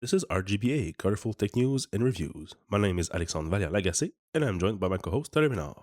This is RGBA, Colorful Tech News and Reviews. My name is Alexandre Vallière-Lagacé, and I'm joined by my co-host, Thierry Ménard.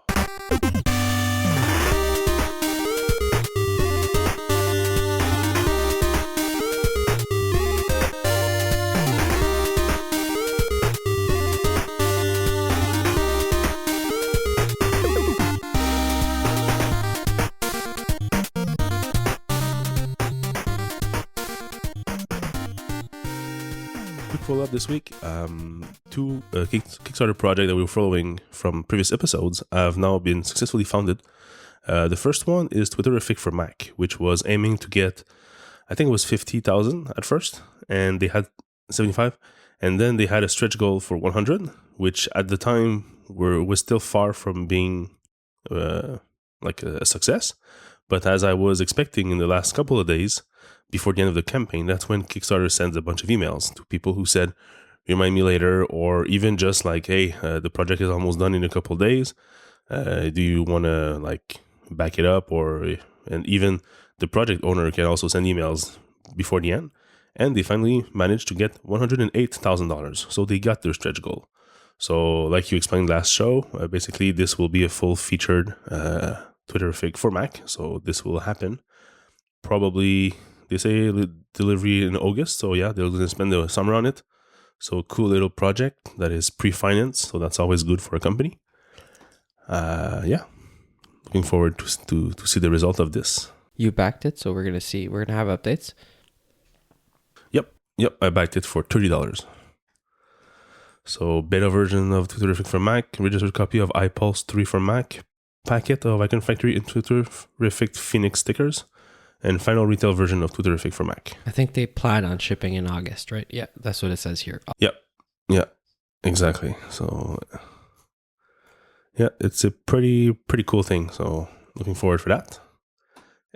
Quick follow-up this week. Two Kickstarter projects that we were following from previous episodes have now been successfully funded. The first one is Twitterific for Mac, which was aiming to get, I think it was 50,000 at first, and they had 75, and then they had a stretch goal for 100, which at the time was still far from being like a success. But as I was expecting in the last couple of days, before the end of the campaign, that's when Kickstarter sends a bunch of emails to people who said, remind me later, or even just like, hey, the project is almost done in a couple of days. Do you want to like back it up? And even the project owner can also send emails before the end. And they finally managed to get $108,000. So they got their stretch goal. So like you explained last show, basically this will be a full featured Twitterific for Mac. So this will happen probably. They say delivery in August, so yeah, they're going to spend the summer on it. So cool little project that is pre-financed, so that's always good for a company. Yeah, looking forward to see the result of this. You backed it, so we're going to have updates. Yep, I backed it for $30. So beta version of Twitterific for Mac, registered copy of iPulse 3 for Mac, packet of Icon Factory and Twitterific Phoenix stickers, and final retail version of Twitterific for Mac. I think they plan on shipping in August, right? Yeah, that's what it says here. Yeah, exactly. So, yeah, it's a pretty cool thing. So, looking forward for that.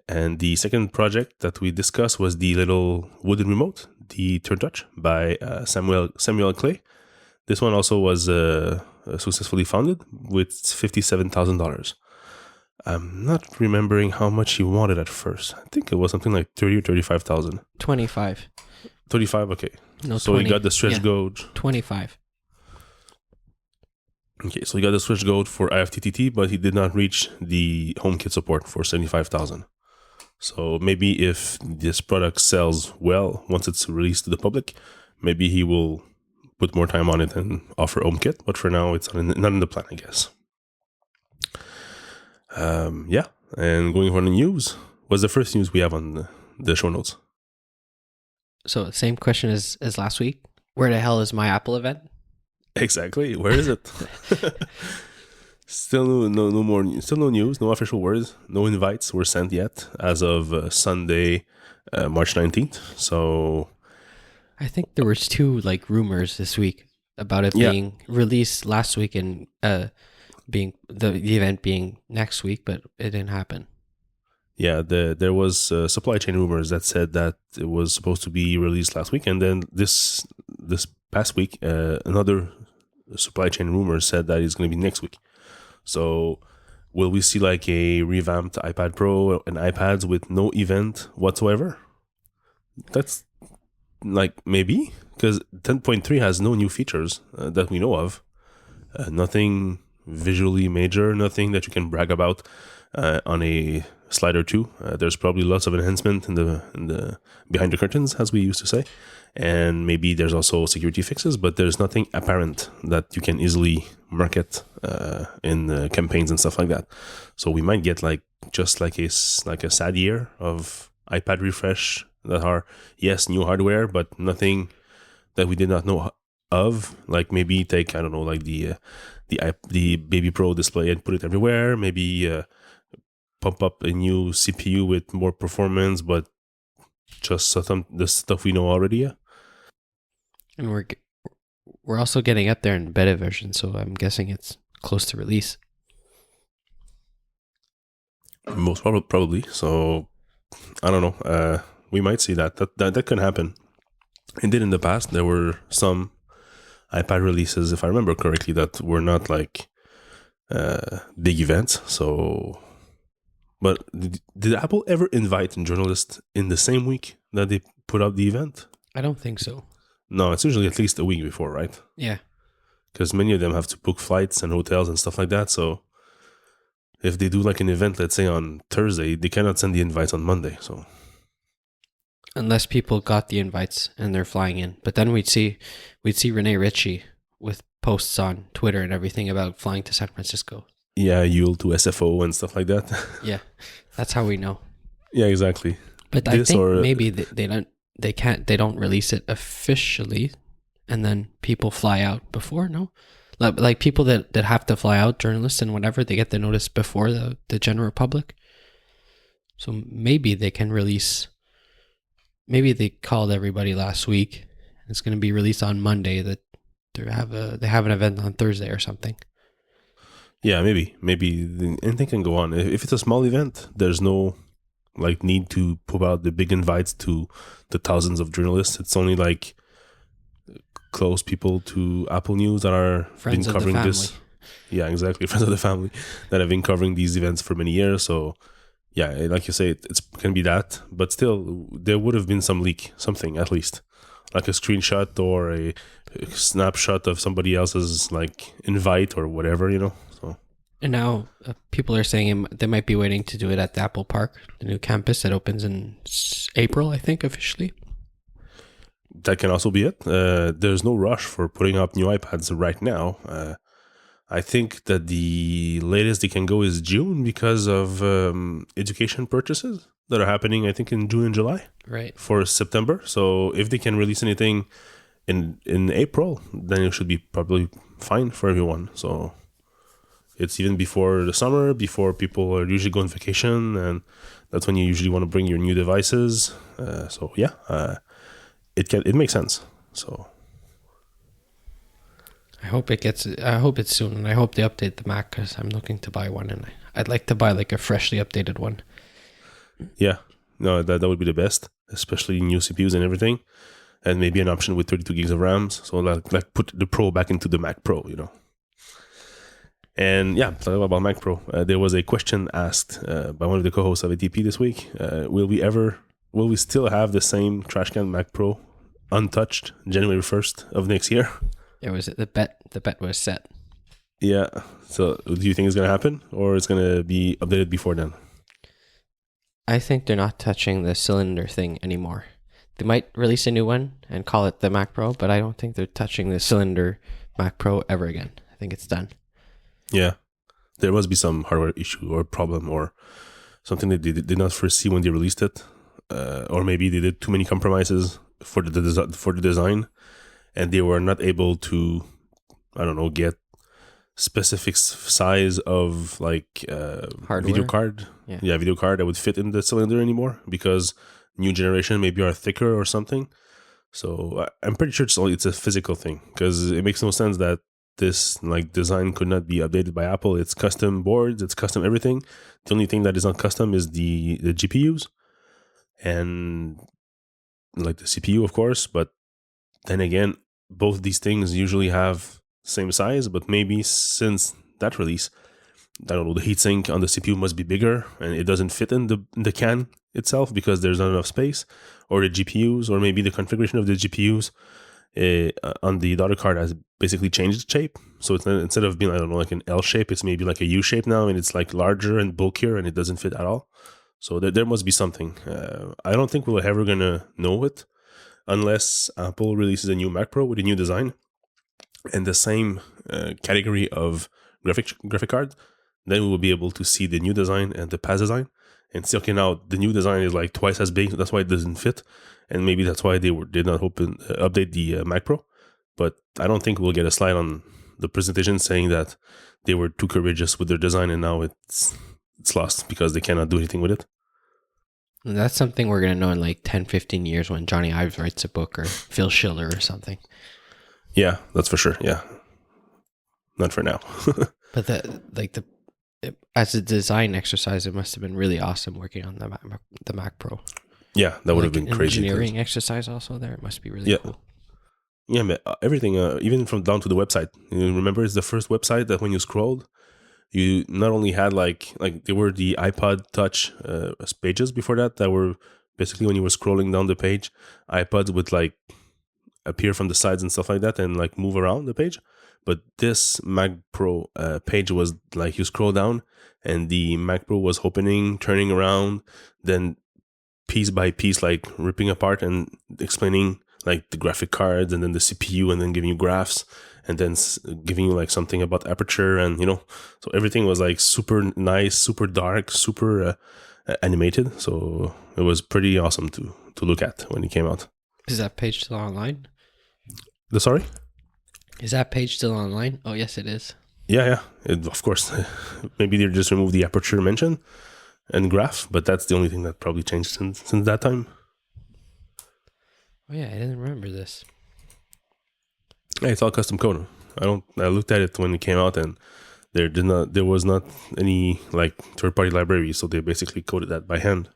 And the second project that we discussed was the little wooden remote, the Turn Touch by Samuel Clay. This one also was successfully funded with $57,000. I'm not remembering how much he wanted at first. I think it was something like 30 or 35,000. 25. 35, okay. No, so 20. He got the stretch goal. 25. Okay, so he got the stretch goal for IFTTT, but he did not reach the HomeKit support for 75,000. So maybe if this product sells well once it's released to the public, maybe he will put more time on it and offer HomeKit. But for now, it's not in the plan, I guess. Yeah, and going for the news, what's the first news we have on the show notes? So same question as last week. Where the hell is my Apple event? Exactly. Where is it? Still no more. Still no news. No official words. No invites were sent yet as of Sunday, March 19th. So I think there was two like rumors this week about it being released last week and being the event being next week, but it didn't happen. Yeah, there was supply chain rumors that said that it was supposed to be released last week, and then this past week, another supply chain rumor said that it's going to be next week. So, will we see like a revamped iPad Pro and iPads with no event whatsoever? That's like maybe, because 10.3 has no new features that we know of. Nothing visually major, nothing that you can brag about on a slide or two. There's probably lots of enhancement in the behind the curtains, as we used to say, and maybe there's also security fixes, but there's nothing apparent that you can easily market in campaigns and stuff like that. So we might get like just like a sad year of iPad refresh that are new hardware, but nothing that we did not know of. Like maybe take, I don't know, like the Baby Pro display and put it everywhere. Maybe pump up a new CPU with more performance, but just the stuff we know already. Yeah. And we're also getting up there in beta version, so I'm guessing it's close to release. Most probably. So I don't know. We might see that could happen. It did in the past. There were some iPad releases, if I remember correctly, that were not like big events. So, but did Apple ever invite journalists in the same week that they put out the event? I don't think so. No, it's usually at least a week before, right? Yeah. Because many of them have to book flights and hotels and stuff like that. So if they do like an event, let's say on Thursday, they cannot send the invites on Monday. So Unless people got the invites and they're flying in. But then we'd see Renee Ritchie with posts on Twitter and everything about flying to San Francisco. yeah, you'll to SFO and stuff like that. Yeah. That's how we know. Yeah, exactly. But I think maybe they don't release it officially, and then people fly out before. No, like people that have to fly out, journalists and whatever, they get the notice before the general public. So maybe they can release. Maybe they called everybody last week. It's going to be released on Monday. That they have an event on Thursday or something. Yeah, maybe anything can go on. If it's a small event, there's no like need to put out the big invites to the thousands of journalists. It's only like close people to Apple News that are Friends been of the covering family. this. Yeah, exactly. Friends of the family that have been covering these events for many years. So yeah, like you say, it can be that, but still there would have been some leak, something at least, like a screenshot or a snapshot of somebody else's like invite or whatever, you know. So And now people are saying they might be waiting to do it at the Apple Park, the new campus that opens in April, I think, officially. that can also be it. There's no rush for putting up new iPads right now. I think that the latest they can go is June because of education purchases that are happening, I think, in June and July. Right. For September. So if they can release anything in April, then it should be probably fine for everyone. So it's even before the summer, before people are usually going on vacation, and that's when you usually want to bring your new devices. So yeah, it makes sense. So I hope it's soon, and I hope they update the Mac because I'm looking to buy one, and I'd like to buy like a freshly updated one. yeah, no, that would be the best, especially new CPUs and everything, and maybe an option with 32 gigs of RAMs. So like put the Pro back into the Mac Pro, you know. And yeah, talking about Mac Pro, there was a question asked by one of the co-hosts of ATP this week. Will we still have the same trash can Mac Pro untouched January 1st of next year? It was the bet was set. Yeah. So do you think it's going to happen, or it's going to be updated before then? I think they're not touching the cylinder thing anymore. They might release a new one and call it the Mac Pro, but I don't think they're touching the cylinder Mac Pro ever again. I think it's done. Yeah. There must be some hardware issue or problem or something that they did not foresee when they released it. Or maybe they did too many compromises for the design, and they were not able to, I don't know, get specific size of like video card. Yeah, video card that would fit in the cylinder anymore, because new generation maybe are thicker or something. So I'm pretty sure it's a physical thing, because it makes no sense that this like design could not be updated by Apple. It's custom boards, it's custom everything. The only thing that is not custom is the GPUs and like the CPU, of course. But then again, both these things usually have same size, but maybe since that release, I don't know, the heatsink on the CPU must be bigger and it doesn't fit in the can itself because there's not enough space, or the GPUs, or maybe the configuration of the GPUs on the daughter card has basically changed its shape. So it's not, instead of being, I don't know, like an L shape, it's maybe like a U shape now, and it's like larger and bulkier and it doesn't fit at all. So there must be something. I don't think we're ever gonna know it unless Apple releases a new Mac Pro with a new design and the same category of graphic card. Then we will be able to see the new design and the past design and see, okay, now the new design is like twice as big, that's why it doesn't fit, and maybe that's why they did not update the Mac Pro. But I don't think we'll get a slide on the presentation saying that they were too courageous with their design and now it's lost because they cannot do anything with it. And that's something we're going to know in like 10, 15 years when Johnny Ives writes a book, or Phil Schiller or something. Yeah, that's for sure. Yeah. Not for now. But as a design exercise, it must have been really awesome working on the Mac Pro. Yeah, that would have been crazy. Engineering exercise also there. It must be really cool. Yeah, man, everything, even from down to the website. You remember, it's the first website that when you scrolled, you not only had like there were the iPod Touch pages before that were basically when you were scrolling down the page, iPods with like appear from the sides and stuff like that and like move around the page. But this Mac Pro page was like you scroll down and the Mac Pro was opening, turning around, then piece by piece, like ripping apart and explaining like the graphic cards and then the CPU and then giving you graphs and then giving you like something about aperture and, you know, so everything was like super nice, super dark, super animated. So it was pretty awesome to look at when it came out. Is that page still online? Sorry? Is that page still online? Oh, yes, it is. Yeah. Of course. Maybe they just removed the aperture mention and graph, but that's the only thing that probably changed since that time. Oh yeah, I didn't remember this. Yeah, it's all custom code. I looked at it when it came out, and there was not any like third-party library, so they basically coded that by hand.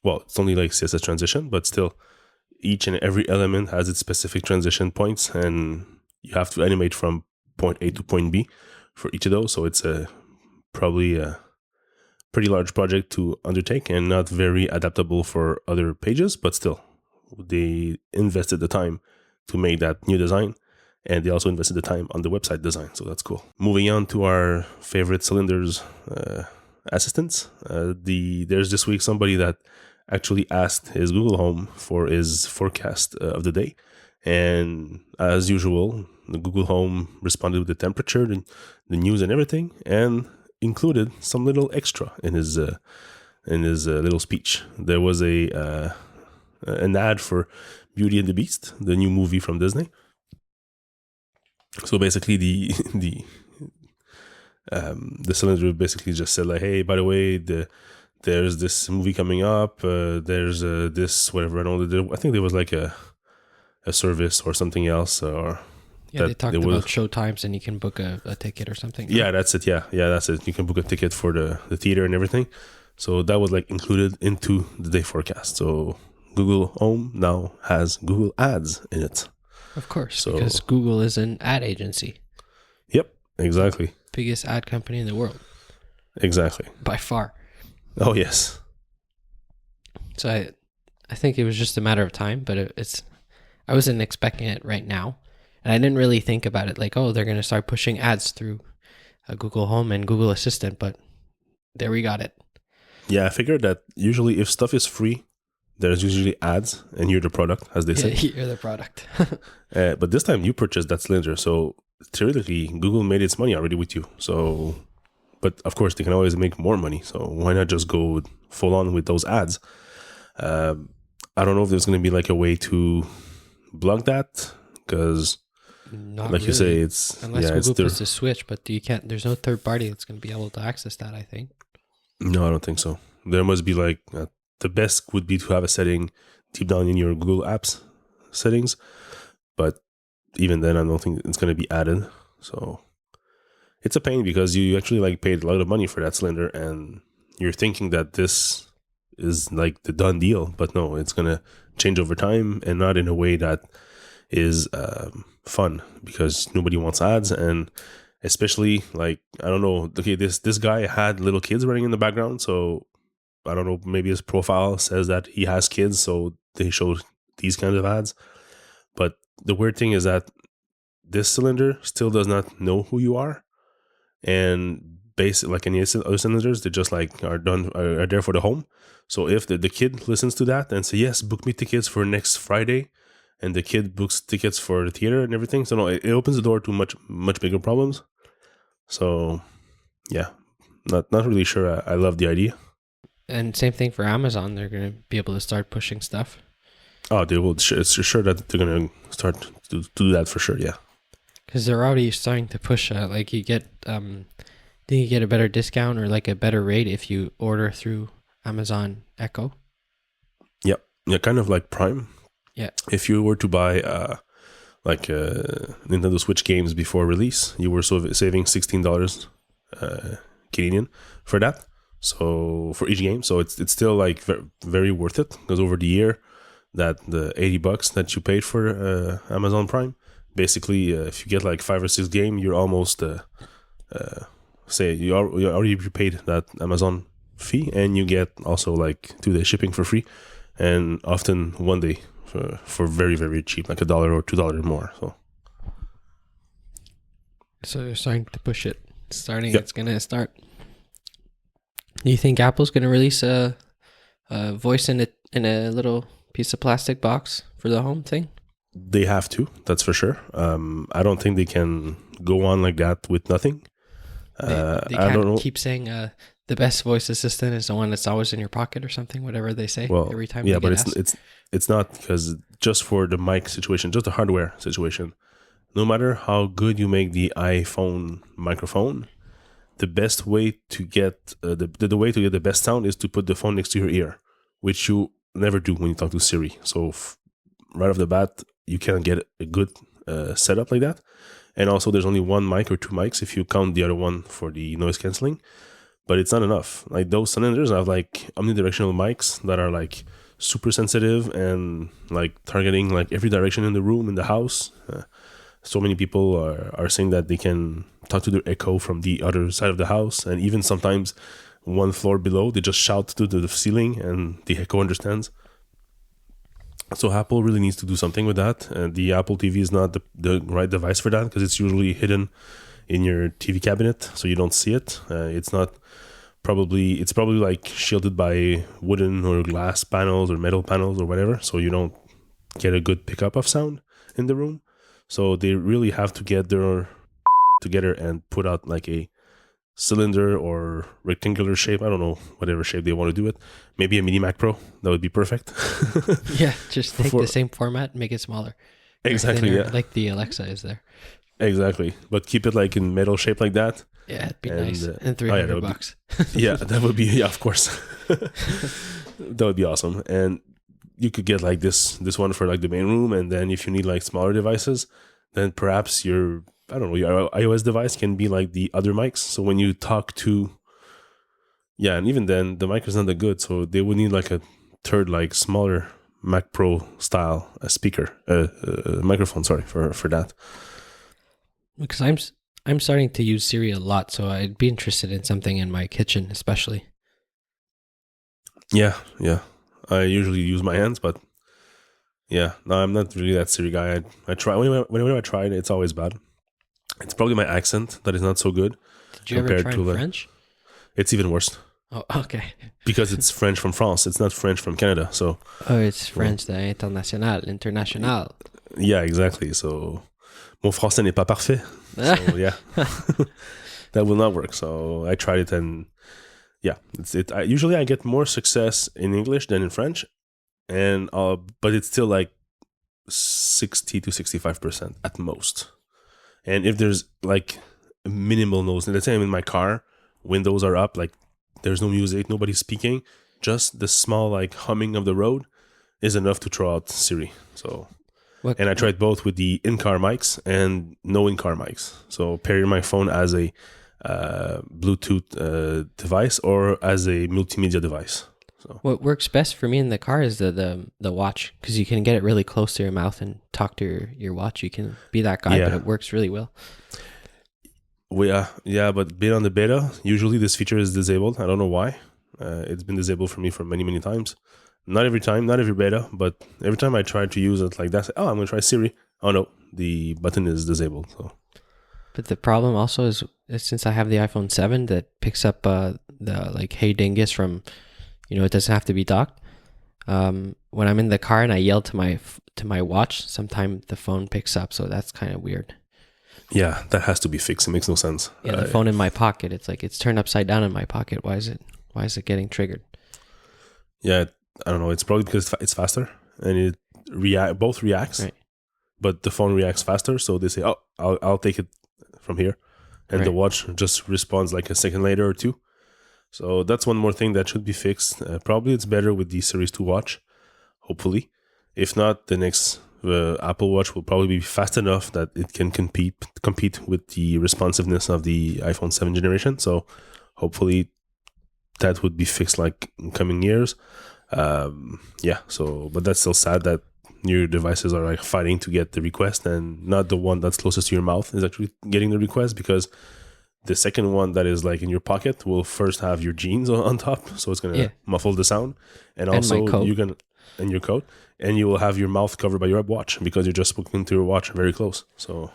Well, it's only like CSS transition, but still, each and every element has its specific transition points, and you have to animate from point A to point B for each of those. So it's probably a pretty large project to undertake and not very adaptable for other pages, but still, they invested the time to make that new design, and they also invested the time on the website design, so that's cool. Moving on to our favorite cylinders assistants. There's this week somebody that actually asked his Google Home for his forecast of the day, and as usual, the Google Home responded with the temperature, the news, and everything, and included some little extra in his little speech. There was an ad for Beauty and the Beast, the new movie from Disney. So basically, the cylinder basically just said like, "Hey, by the way, there's this movie coming up. There's this whatever." I think there was like a service or something else, or they talked about show times and you can book a ticket or something. Yeah, that's it. Yeah, that's it. You can book a ticket for the theater and everything. So that was like included into the day forecast. So Google Home now has Google Ads in it. Of course, because Google is an ad agency. Yep, exactly. Biggest ad company in the world. Exactly. By far. Oh, yes. So I think it was just a matter of time, but I wasn't expecting it right now. And I didn't really think about it like, oh, they're going to start pushing ads through Google Home and Google Assistant, but there we got it. Yeah, I figured that usually if stuff is free, there's usually ads and you're the product, as they say. You're the product. But this time you purchased that cylinder. So theoretically, Google made its money already with you. So, but of course, they can always make more money. So why not just go full on with those ads? I don't know if there's going to be like a way to block that, because like really. You say, it's unless Google puts a switch, but you can't. There's no third party that's going to be able to access that, I think. No, I don't think so. There must be like the best would be to have a setting deep down in your Google Apps settings, but even then, I don't think it's going to be added. So it's a pain because you actually like paid a lot of money for that cylinder, and you're thinking that this is like the done deal, but no, it's going to change over time and not in a way that is fun, because nobody wants ads. And especially like, I don't know, okay, this guy had little kids running in the background, so I don't know, maybe his profile says that he has kids, so they show these kinds of ads. But the weird thing is that this cylinder still does not know who you are, and basically, like any other cylinders, they just like are there for the home. So if the kid listens to that and say, yes, book me tickets for next Friday, and the kid books tickets for the theater and everything, so no, it opens the door to much bigger problems. So yeah, not really sure I love the idea. And same thing for Amazon. They're going to be able to start pushing stuff. Oh, they will. It's sure that they're going to start to do that for sure. Yeah, because they're already starting to push. Like you get, you get a better discount or like a better rate if you order through Amazon Echo. Yep. Yeah, kind of like Prime. Yeah. If you were to buy Nintendo Switch games before release, you were saving $16 Canadian for that. So for each game, so it's still like very worth it, because over the year, that the $80 that you paid for Amazon Prime, basically if you get like 5 or 6 games, you're almost say you already paid that Amazon fee, and you get also like 2 day shipping for free, and often 1 day for very, very cheap, like $1 or $2 more. So they're starting to push it. Yep. It's going to start. Do you think Apple's going to release a voice in a little piece of plastic box for the home thing? They have to, that's for sure. I don't think they can go on like that with nothing. They I don't know. keep saying the best voice assistant is the one that's always in your pocket or something, whatever they say every time. Yeah, but it's not, because just for the mic situation, just the hardware situation, no matter how good you make the iPhone microphone, the best way to get the way to get the best sound is to put the phone next to your ear, which you never do when you talk to Siri. So right off the bat, you can't get a good setup like that. And also, there's only one mic or two mics if you count the other one for the noise canceling. But it's not enough. Like those cylinders have like omnidirectional mics that are like super sensitive and like targeting like every direction in the room, in the house. So many people are saying that they can talk to their echo from the other side of the house, and even sometimes one floor below, they just shout to the ceiling and the echo understands. So Apple really needs to do something with that. The Apple TV is not the right device for that, because it's usually hidden in your TV cabinet, so you don't see it. It's probably like shielded by wooden or glass panels or metal panels or whatever, so you don't get a good pickup of sound in the room. So they really have to get their together and put out like a cylinder or rectangular shape. I don't know, whatever shape they want to do it. Maybe a mini Mac Pro, that would be perfect. Yeah, just take the same format and make it smaller. Exactly, thinner, yeah. Like the Alexa is there. Exactly, but keep it like in metal shape like that. Yeah, it'd be nice. And $300. Yeah, that would be, yeah, of course. That would be awesome. And you could get like this one for like the main room, and then if you need like smaller devices, then perhaps your iOS device can be like the other mics. So when you talk to, yeah, and even then the mic is not that good, so they would need like a third, like smaller Mac Pro style microphone. Sorry for that. Because I'm starting to use Siri a lot, so I'd be interested in something in my kitchen, especially. Yeah. I usually use my hands, but yeah, no, I'm not really that Siri guy. I try whenever I try it, it's always bad. It's probably my accent that is not so good. Did you ever try French? It's even worse. Oh, okay. Because it's French from France. It's not French from Canada. So. Oh, it's French international. Yeah, exactly. So, mon français n'est pas parfait. So yeah, that will not work. So I tried it, and yeah, usually I get more success in English than in French, and but it's still like 60 to 65% at most. And if there's like minimal noise, let's say I'm in my car, windows are up, like there's no music, nobody's speaking, just the small like humming of the road is enough to throw out Siri. So, and I tried both with the in-car mics and no in-car mics. So pairing my phone as a Bluetooth device or as a multimedia device. So what works best for me in the car is the watch, because you can get it really close to your mouth and talk to your watch. You can be that guy, but it works really well. But being on the beta, usually this feature is disabled. I don't know why. It's been disabled for me for many, many times. Not every time, not every beta, but every time I try to use it like that, I'm going to try Siri. Oh no, the button is disabled. So. But the problem also is since I have the iPhone 7 that picks up the like Hey Dingus from, it doesn't have to be docked. When I'm in the car and I yell to my watch, sometimes the phone picks up, so that's kind of weird. Yeah, that has to be fixed. It makes no sense. Yeah, the phone in my pocket, it's like it's turned upside down in my pocket. Why is it getting triggered? Yeah, I don't know. It's probably because it's faster and it both reacts, right. But the phone reacts faster, so they say, "Oh, I'll take it from here," and the watch just responds like a second later or two. So that's one more thing that should be fixed. Probably it's better with the Series 2 watch, hopefully. If not, the next Apple Watch will probably be fast enough that it can compete with the responsiveness of the iPhone 7 generation. So hopefully that would be fixed like in coming years. But that's still sad that your devices are like fighting to get the request, and not the one that's closest to your mouth is actually getting the request, because the second one that is like in your pocket will first have your jeans on top, so it's gonna muffle the sound, and also you're gonna and your coat, and you will have your mouth covered by your watch because you're just speaking to your watch very close. So,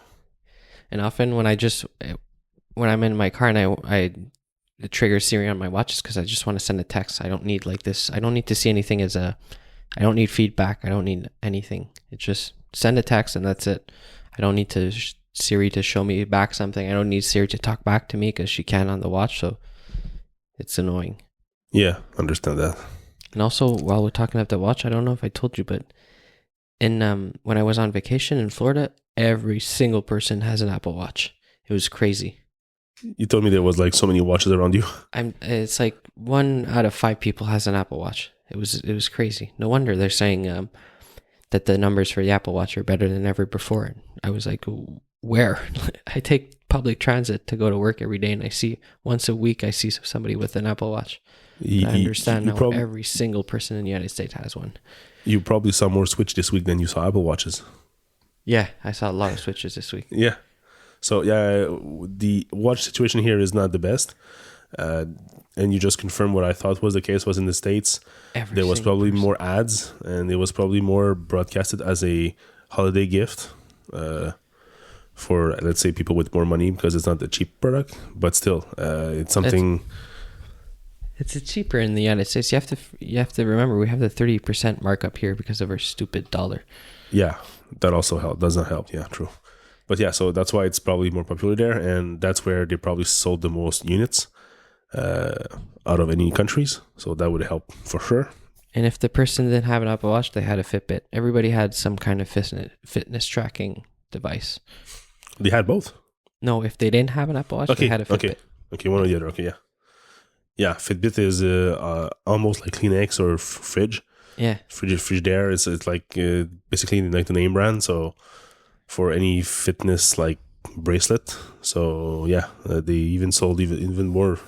and often when I'm in my car and I trigger Siri on my watch is because I just want to send a text. I don't need like this. I don't need to see anything I don't need feedback. I don't need anything. It's just send a text and that's it. I don't need Siri to show me back something. I don't need Siri to talk back to me because she can on the watch. So it's annoying. Yeah, understand that. And also, while we're talking about the watch, I don't know if I told you, but when I was on vacation in Florida, every single person has an Apple Watch. It was crazy. You told me there was like so many watches around you. It's like 1 out of 5 people has an Apple Watch. It was crazy. No wonder they're saying that the numbers for the Apple Watch are better than ever before. And I was like, where? I take public transit to go to work every day, and I see once a week I see somebody with an Apple Watch. I understand now every single person in the United States has one. You probably saw more Switch this week than you saw Apple Watches. Yeah, I saw a lot of Switches this week. Yeah. So, yeah, the watch situation here is not the best. And you just confirmed what I thought was the case was in the States. There was probably more ads, and it was probably more broadcasted as a holiday gift for, let's say, people with more money because it's not a cheap product. But still, it's something... It's cheaper in the United States. You have to remember we have the 30% markup here because of our stupid dollar. Yeah, that also does not help. Yeah, true. But yeah, so that's why it's probably more popular there, and that's where they probably sold the most units out of any countries. So that would help for sure. And if the person didn't have an Apple Watch, they had a Fitbit. Everybody had some kind of fitness tracking device. They had both? No, if they didn't have an Apple Watch, they had a Fitbit. Okay, one or the other. Okay, yeah. Yeah, Fitbit is almost like Kleenex or Fridge. Yeah. Frigidaire. It's like basically like the name brand. So for any fitness like bracelet. So yeah, they even sold even more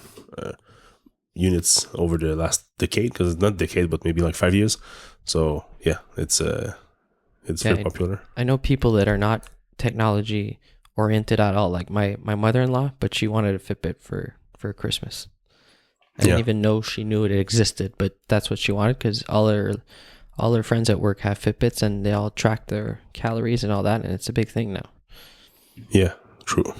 units over the last decade, because it's not decade, but maybe like 5 years. So yeah, it's very popular. I know people that are not technology oriented at all. Like my mother-in-law, but she wanted a Fitbit for Christmas. I didn't even know she knew it existed, but that's what she wanted because all her friends at work have Fitbits and they all track their calories and all that, and it's a big thing now. Yeah, true.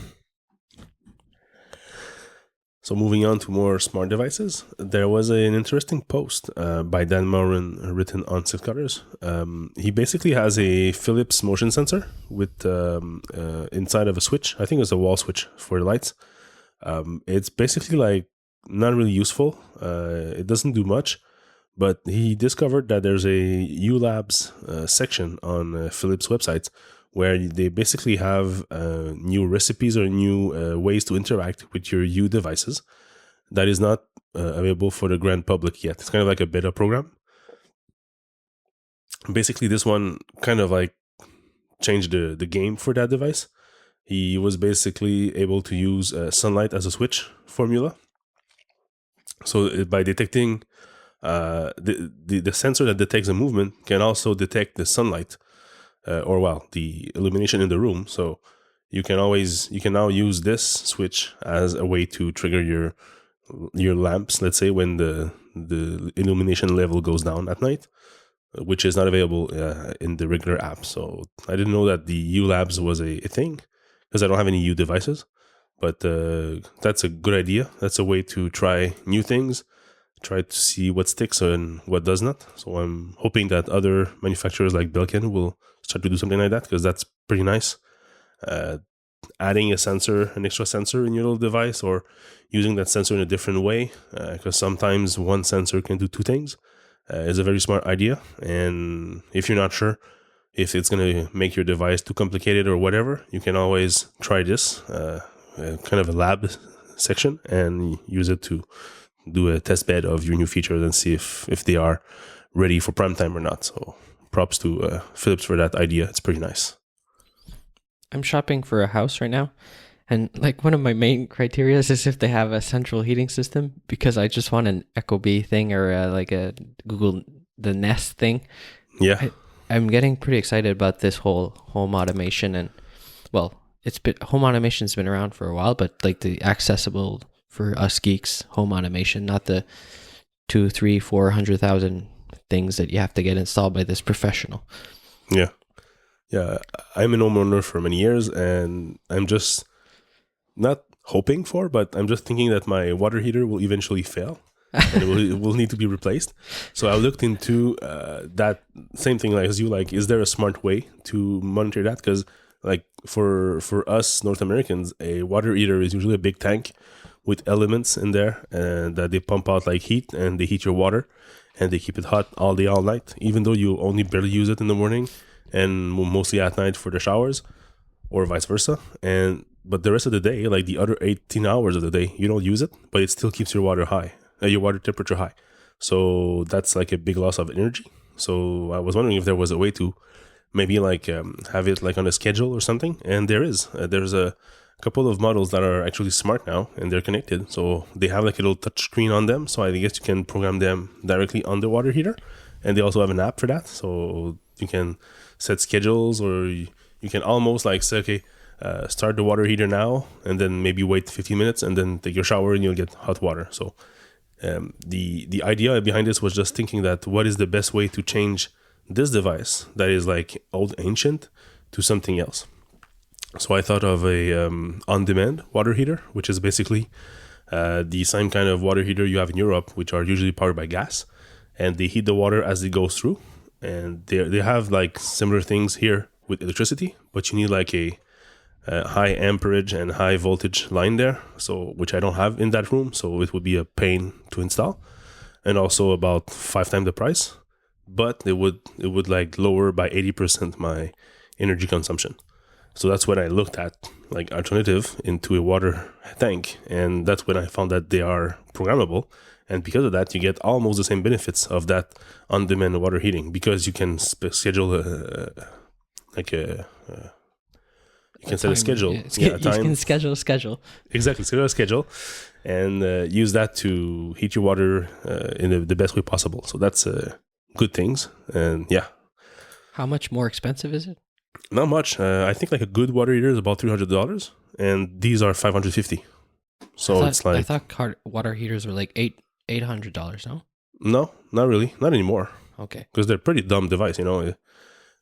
So moving on to more smart devices, there was an interesting post by Dan Moran written on Six Colors. He basically has a Philips motion sensor with inside of a switch. I think it's a wall switch for the lights. It's basically like not really useful. It doesn't do much, but he discovered that there's a ULabs section on Philips website where they basically have new recipes or new ways to interact with your U devices that is not available for the grand public yet. It's kind of like a beta program. Basically, this one kind of like changed the game for that device. He was basically able to use sunlight as a switch formula. So by detecting the sensor that detects a movement can also detect the sunlight the illumination in the room. So you can now use this switch as a way to trigger your lamps, let's say when the illumination level goes down at night, which is not available in the regular app. So I didn't know that the ULabs was a thing because I don't have any U devices. But that's a good idea. That's a way to try new things, try to see what sticks and what does not. So I'm hoping that other manufacturers like Belkin will start to do something like that, because that's pretty nice. Adding an extra sensor in your little device, or using that sensor in a different way, because sometimes one sensor can do two things, is a very smart idea. And if you're not sure if it's going to make your device too complicated or whatever, you can always try this. Kind of a lab section and use it to do a test bed of your new features and see if they are ready for prime time or not. So props to Philips for that idea. It's pretty nice. I'm shopping for a house right now, and like one of my main criteria is if they have a central heating system, because I just want an Ecobee thing or like a Google the Nest thing. Yeah, I'm getting pretty excited about this whole home automation, and home automation's been around for a while, but like the accessible for us geeks home automation, not the $200,000, $300,000, $400,000 things that you have to get installed by this professional. Yeah. I'm an homeowner for many years, and I'm just not hoping for, but I'm just thinking that my water heater will eventually fail. And it will need to be replaced. So I looked into that same thing like as you, like, is there a smart way to monitor that? Because like for us North Americans, a water heater is usually a big tank with elements in there, and that they pump out like heat, and they heat your water, and they keep it hot all day, all night, even though you only barely use it in the morning and mostly at night for the showers, or vice versa. But the rest of the day, like the other 18 hours of the day, you don't use it, but it still keeps your water high. Your water temperature high. So that's like a big loss of energy. So I was wondering if there was a way to maybe like have it like on a schedule or something. And there is. There's a couple of models that are actually smart now, and they're connected. So they have like a little touch screen on them. So I guess you can program them directly on the water heater. And they also have an app for that. So you can set schedules, or you can almost like say, okay, start the water heater now, and then maybe wait 15 minutes and then take your shower and you'll get hot water. So the idea behind this was just thinking that what is the best way to change this device that is like old ancient to something else. So I thought of a on-demand water heater, which is basically the same kind of water heater you have in Europe, which are usually powered by gas, and they heat the water as it goes through. And they have like similar things here with electricity, but you need like a high amperage and high voltage line there, so which I don't have in that room, so it would be a pain to install, and also about 5 times the price. But it would like lower by 80% my energy consumption. So that's when I looked at like alternative into a water tank, and that's when I found that they are programmable. And because of that, you get almost the same benefits of that on-demand water heating, because you can schedule you can set a schedule. You can schedule a schedule. Exactly, schedule a schedule, and use that to heat your water in the best way possible. So that's good things. And yeah. How much more expensive is it? Not much. I think like a good water heater is about $300, and these are $550. So I thought water heaters were like $800. No. No, not really. Not anymore. Okay. Because they're pretty dumb device, you know.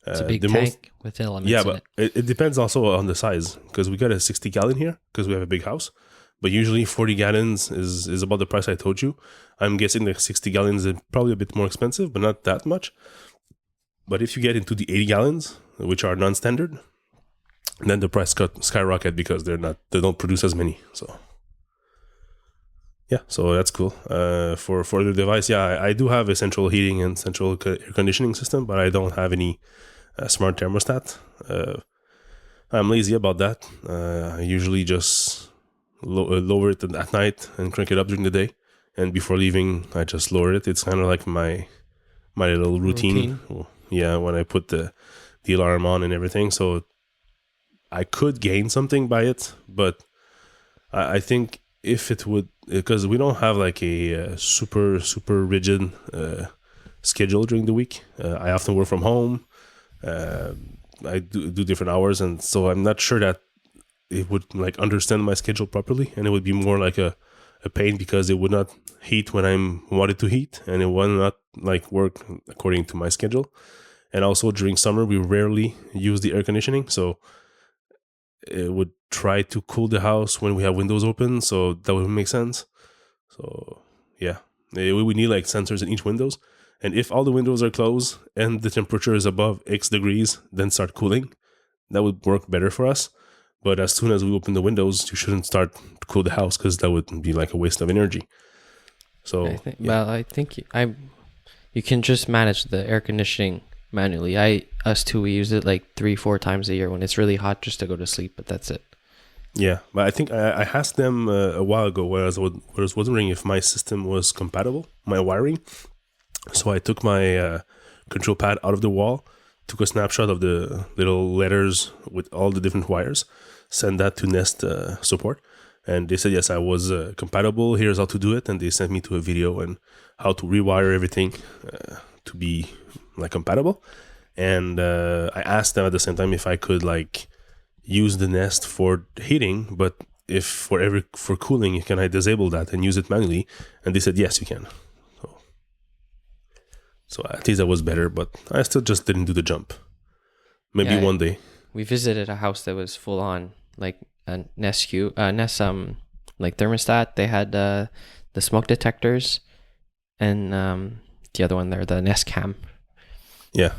It's a big tank with elements. Yeah, but it depends also on the size, because we got a 60-gallon here because we have a big house. But usually 40 gallons is about the price I told you. I'm guessing the 60 gallons is probably a bit more expensive, but not that much. But if you get into the 80 gallons, which are non-standard, then the price skyrocket because they don't produce as many. So yeah, so that's cool. For the device, yeah, I do have a central heating and central air conditioning system, but I don't have any smart thermostat. I'm lazy about that. I usually just lower it at night and crank it up during the day, and before leaving, I just lower it. It's kind of like my little routine. Yeah, when I put the alarm on and everything. So I could gain something by it, but I think if it would, because we don't have like a super rigid schedule during the week. I often work from home. I do different hours, and so I'm not sure that it would like understand my schedule properly, and it would be more like a pain because it would not heat when I wanted to heat, and it would not like work according to my schedule. And also during summer, we rarely use the air conditioning, so it would try to cool the house when we have windows open, so that would make sense. So yeah, we need like sensors in each windows, and if all the windows are closed and the temperature is above X degrees, then start cooling. That would work better for us. But as soon as we open the windows, you shouldn't start to cool the house, because that would be like a waste of energy. So I think you can just manage the air conditioning manually. Us two, we use it like 3-4 times a year when it's really hot, just to go to sleep, but that's it. Yeah, but I think I asked them a while ago where I was wondering if my system was compatible, my wiring. So I took my control pad out of the wall, took a snapshot of the little letters with all the different wires, sent that to Nest support, and they said yes, I was compatible. Here's how to do it, and they sent me to a video and how to rewire everything to be like compatible. And I asked them at the same time if I could like use the Nest for heating, but if for cooling, can I disable that and use it manually? And they said yes, you can. So So at least that was better, but I still just didn't do the jump. Maybe Yeah, one day. we visited a house that was full on like a Nest like thermostat. They had the smoke detectors, and the other one there, the Nest Cam. Yeah.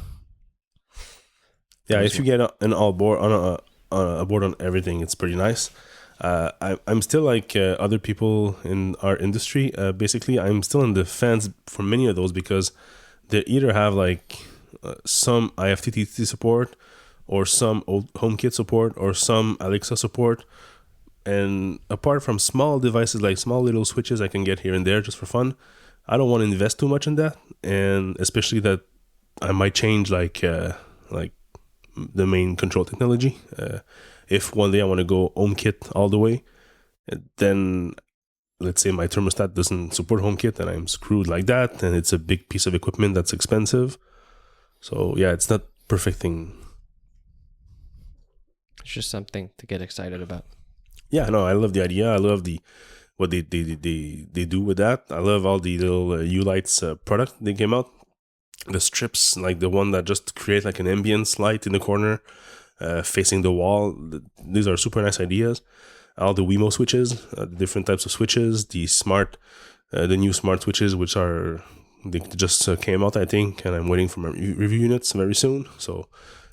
Yeah, Those if you get an all board on a board on everything, it's pretty nice. I'm still like other people in our industry. Basically, I'm still in the fence for many of those because they either have like some IFTTT support or some old HomeKit support or some Alexa support. And apart from small devices, like small little switches I can get here and there just for fun, I don't want to invest too much in that. And especially that I might change like the main control technology. If one day I want to go HomeKit all the way, then let's say my thermostat doesn't support HomeKit and I'm screwed like that, and it's a big piece of equipment that's expensive. So yeah, it's not perfecting. It's just something to get excited about. Yeah, no, I love the idea. I love what they do with that. I love all the little U-Lights product they came out. The strips, like the one that just create like an ambience light in the corner facing the wall. These are super nice ideas. All the Wemo switches, different types of switches, the new smart switches, which they just came out, I think, and I'm waiting for my review units very soon. So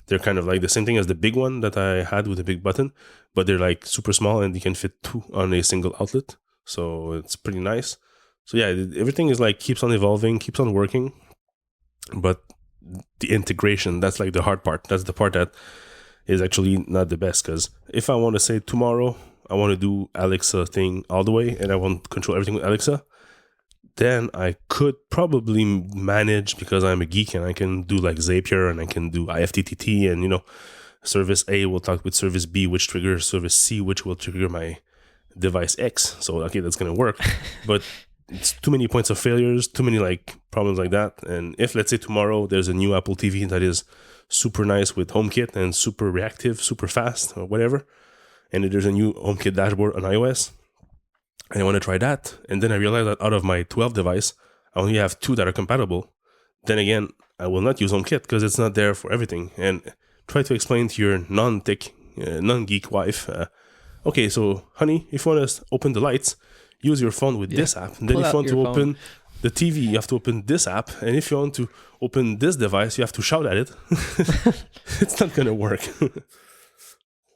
they're kind of like the same thing as the big one that I had with the big button, but they're like super small and you can fit two on a single outlet. So it's pretty nice. So yeah, everything is like keeps on evolving, keeps on working. But the integration, that's like the hard part. That's the part that is actually not the best, because if I want to say tomorrow I want to do Alexa thing all the way and I want to control everything with Alexa, then I could probably manage, because I'm a geek and I can do like Zapier and I can do IFTTT, and service A will talk with service B, which triggers service C, which will trigger my device X. So okay, that's gonna work. But it's too many points of failures, too many like problems like that. And if let's say tomorrow there's a new Apple TV that is super nice with HomeKit and super reactive, super fast or whatever, and there's a new HomeKit dashboard on iOS, and I want to try that, and then I realize that out of my 12 device, I only have 2 that are compatible, then again, I will not use HomeKit because it's not there for everything. And try to explain to your non-tech, non-geek wife, okay, so honey, if you want to open the lights, use your phone with this app. And then if you want to open the TV, you have to open this app. And if you want to open this device, you have to shout at it. It's not going to work.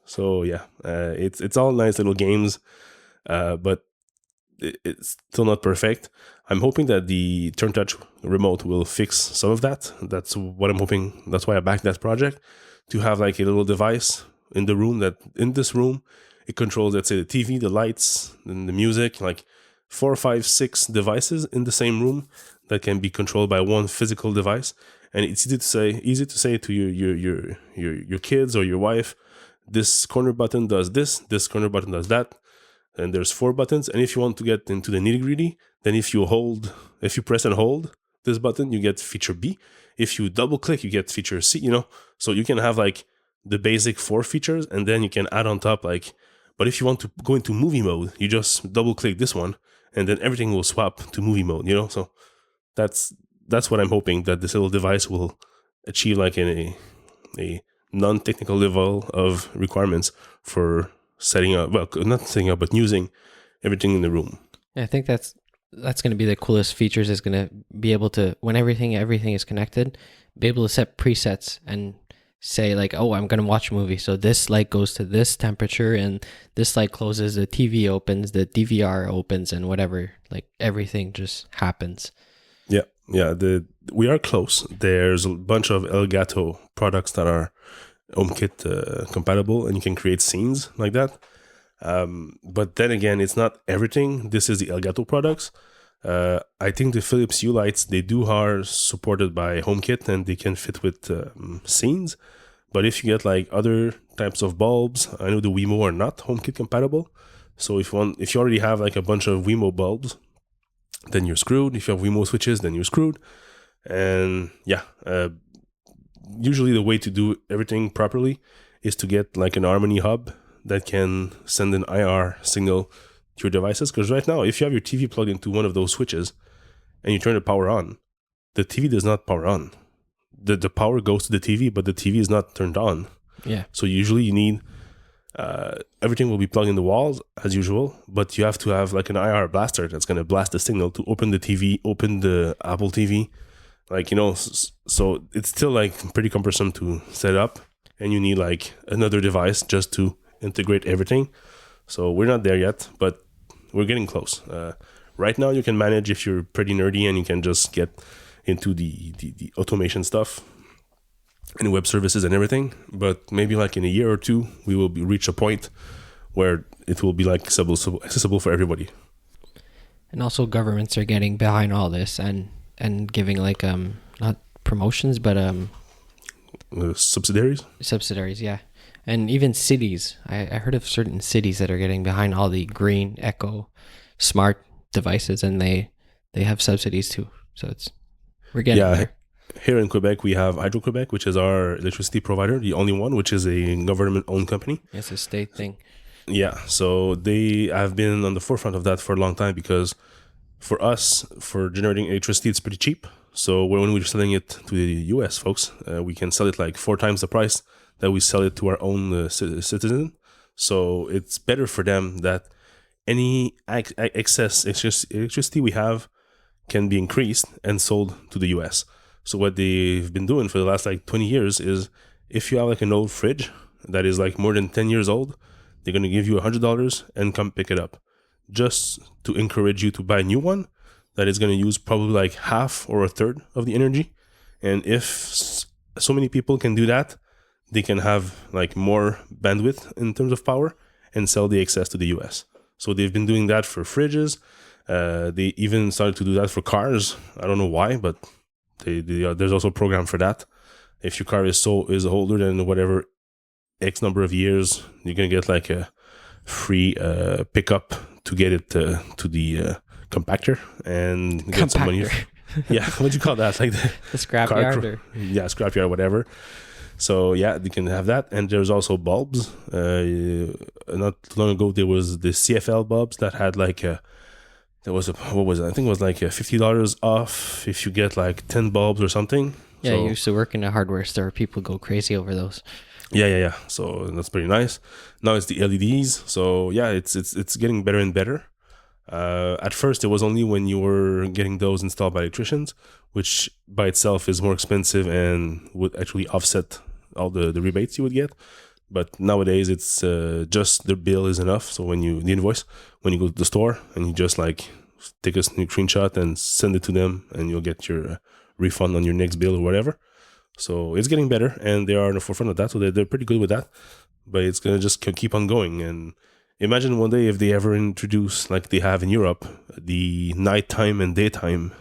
So yeah, it's all nice little games, but it's still not perfect. I'm hoping that the TurnTouch remote will fix some of that. That's what I'm hoping. That's why I backed that project, to have like a little device in the room that in this room, it controls, let's say, the TV, the lights, and the music, like 4, 5, 6 devices in the same room that can be controlled by one physical device. And it's easy to say to your kids or your wife, this corner button does this corner button does that. And there's 4 buttons. And if you want to get into the nitty-gritty, then if you press and hold this button, you get feature B. If you double click, you get feature C, So you can have like the basic 4 features, and then you can add on top like, but if you want to go into movie mode, you just double click this one, and then everything will swap to movie mode, So that's what I'm hoping, that this little device will achieve, like in a non-technical level of requirements for setting up, well, not setting up, but using everything in the room. Yeah, I think that's going to be the coolest features, is going to be able to, when everything is connected, be able to set presets and say like, oh, I'm going to watch a movie, so this light goes to this temperature, and this light closes, the TV opens, the DVR opens, and whatever, like everything just happens. Yeah. We are close. There's a bunch of Elgato products that are HomeKit compatible, and you can create scenes like that. But then again, it's not everything. This is the Elgato products. I think the Philips Hue lights, they are supported by HomeKit, and they can fit with scenes. But if you get like other types of bulbs, I know the Wemo are not HomeKit compatible. So if you already have like a bunch of Wemo bulbs, then you're screwed. If you have Wemo switches, then you're screwed. And yeah, usually the way to do everything properly is to get like an Harmony hub that can send an IR signal to your devices. Because right now, if you have your TV plugged into one of those switches and you turn the power on, the TV does not power on. The power goes to the TV, but the TV is not turned on. Yeah. So usually you need everything will be plugged in the walls as usual, but you have to have like an IR blaster that's going to blast the signal to open the TV, open the Apple TV. Like, so it's still like pretty cumbersome to set up, and you need like another device just to integrate everything. So we're not there yet, but we're getting close. Right now you can manage if you're pretty nerdy and you can just get into the automation stuff and web services and everything. But maybe like in a year or two, we will reach a point where it will be like accessible for everybody. And also governments are getting behind all this and giving like not promotions but subsidiaries, yeah. And even cities, I heard of certain cities that are getting behind all the green eco smart devices, and they have subsidies too. So we're getting there. Here in Quebec, we have Hydro-Quebec, which is our electricity provider, the only one, which is a government-owned company. It's a state thing. Yeah, so they have been on the forefront of that for a long time, because for us, for generating electricity, it's pretty cheap. So when we're selling it to the US folks, we can sell it like 4 times the price that we sell it to our own citizen. So it's better for them that any excess electricity we have can be increased and sold to the US. So what they've been doing for the last like 20 years is, if you have like an old fridge that is like more than 10 years old, they're going to give you $100 and come pick it up, just to encourage you to buy a new one that is going to use probably like half or a third of the energy. And if so many people can do that, they can have like more bandwidth in terms of power and sell the excess to the US. So they've been doing that for fridges. They even started to do that for cars. I don't know why, but there's also a program for that. If your car is older than whatever X number of years, you're gonna get like a free pickup to get it to the compactor and get some money. Yeah, what do you call that? Like the scrapyard? Scrapyard, whatever. So yeah, they can have that. And there's also bulbs. Not long ago, there was the CFL bulbs that had like I think it was like $50 off if you get like 10 bulbs or something. Yeah, I used to work in a hardware store. People go crazy over those. Yeah. So that's pretty nice. Now it's the LEDs. So yeah, it's getting better and better. At first, it was only when you were getting those installed by electricians, which by itself is more expensive and would actually offset all the rebates you would get. But nowadays, it's just the bill is enough. So the invoice, when you go to the store and you just like take a screenshot and send it to them, and you'll get your refund on your next bill or whatever. So it's getting better, and they are in the forefront of that. So they're pretty good with that. But it's gonna just keep on going. And imagine one day if they ever introduce, like they have in Europe, the nighttime and daytime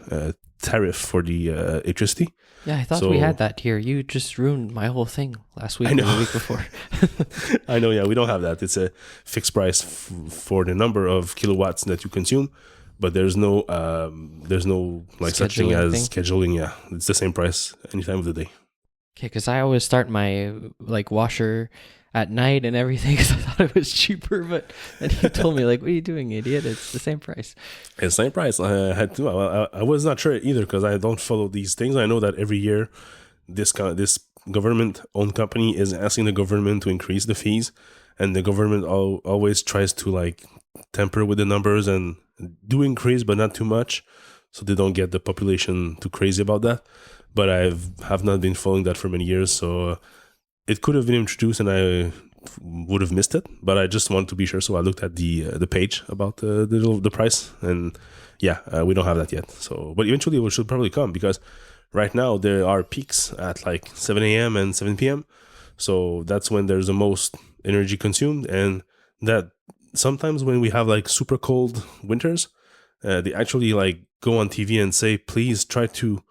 tariff for the electricity. Yeah, I thought we had that here. You just ruined my whole thing last week or the week before. I know, yeah, we don't have that. It's a fixed price for the number of kilowatts that you consume, but there's no like such thing as scheduling. Yeah, it's the same price any time of the day. Okay, because I always start my like washer at night and everything because I thought it was cheaper, but then he told me like, "What are you doing, idiot? It's the same price." It's the same price. I had to. I was not sure either because I don't follow these things. I know that every year this government-owned company is asking the government to increase the fees, and the government always tries to like temper with the numbers and do increase, but not too much, so they don't get the population too crazy about that. But I have not been following that for many years, so. It could have been introduced and I would have missed it, but I just wanted to be sure. So I looked at the page about the price, and yeah, we don't have that yet. So, but eventually it should probably come, because right now there are peaks at like 7 a.m. and 7 p.m. So that's when there's the most energy consumed, and that sometimes when we have like super cold winters, they actually like go on TV and say, please try to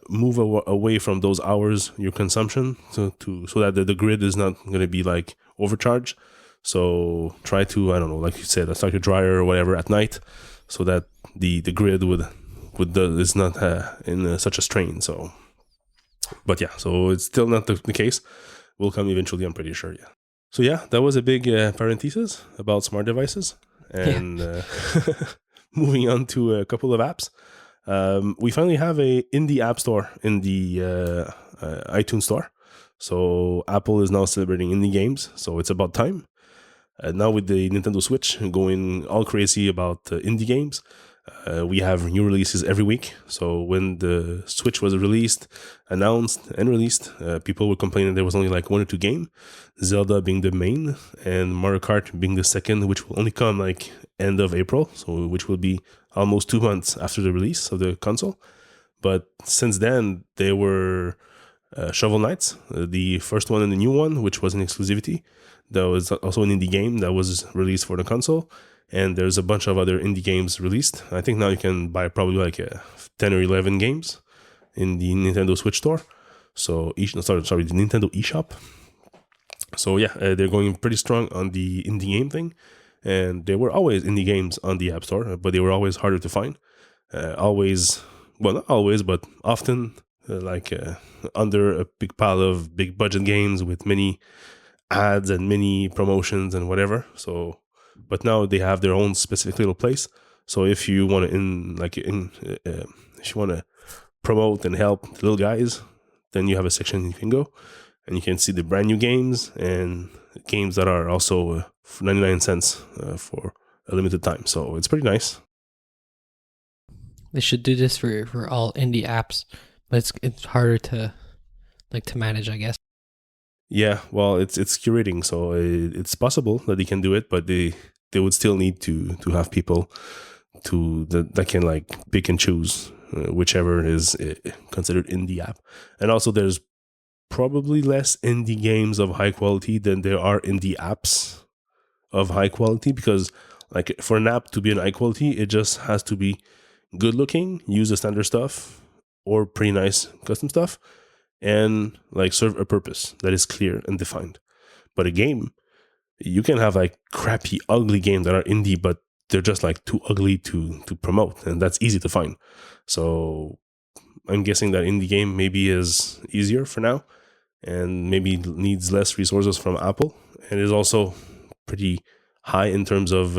move away from those hours your consumption so that the grid is not going to be like overcharged. So try to, I don't know, like you said, start your dryer or whatever at night, so that the grid is not in such a strain. So, but yeah, so it's still not the case. Will come eventually, I'm pretty sure. Yeah. So yeah, that was a big parenthesis about smart devices, and moving on to a couple of apps. We finally have a indie app store in the iTunes store. So Apple is now celebrating indie games. So it's about time. Now with the Nintendo Switch going all crazy about indie games, we have new releases every week. So when the Switch was announced and released, people were complaining there was only like 1 or 2 games, Zelda being the main and Mario Kart being the second, which will only come like end of April, so which will be almost 2 months after the release of the console. But since then, they were Shovel Knights, the first one and the new one, which was an exclusivity. That was also an indie game that was released for the console. And there's a bunch of other indie games released. I think now you can buy probably like 10 or 11 games in the Nintendo Switch store. So, the Nintendo eShop. So yeah, they're going pretty strong on the indie game thing. And there were always indie games on the App Store, but they were always harder to find. Not always, but often under a big pile of big budget games with many ads and many promotions and whatever. So, but now they have their own specific little place. So if you want to if you want to promote and help the little guys, then you have a section you can go and you can see the brand new games and games that are also for 99 cents for a limited time. So it's pretty nice. They should do this for all indie apps, but it's harder to manage, I guess. Yeah, well, it's curating, so it's possible that they can do it, but they would still need to have people that can like pick and choose whichever is considered indie app. And also, there's probably less indie games of high quality than there are indie apps of high quality, because like for an app to be in high quality, it just has to be good looking, use the standard stuff or pretty nice custom stuff, and like serve a purpose that is clear and defined. But a game, you can have like crappy, ugly games that are indie, but they're just like too ugly to promote, and that's easy to find. So I'm guessing that indie game maybe is easier for now and maybe needs less resources from Apple, and is also pretty high in terms of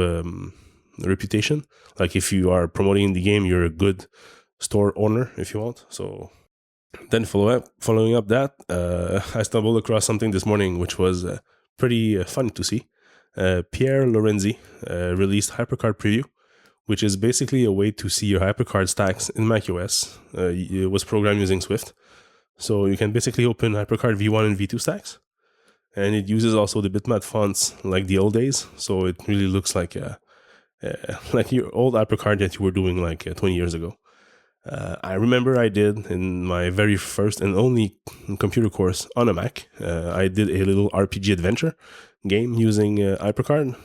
reputation. Like if you are promoting the game, you're a good store owner if you want. So then following up that, I stumbled across something this morning which was pretty fun to see. Pierre Lorenzi released HyperCard Preview, which is basically a way to see your HyperCard stacks in macOS. It was programmed using Swift. So you can basically open HyperCard V1 and V2 stacks. And it uses also the bitmap fonts like the old days. So it really looks like your old HyperCard that you were doing like 20 years ago. I remember I did in my very first and only computer course on a Mac. I did a little RPG adventure game using HyperCard.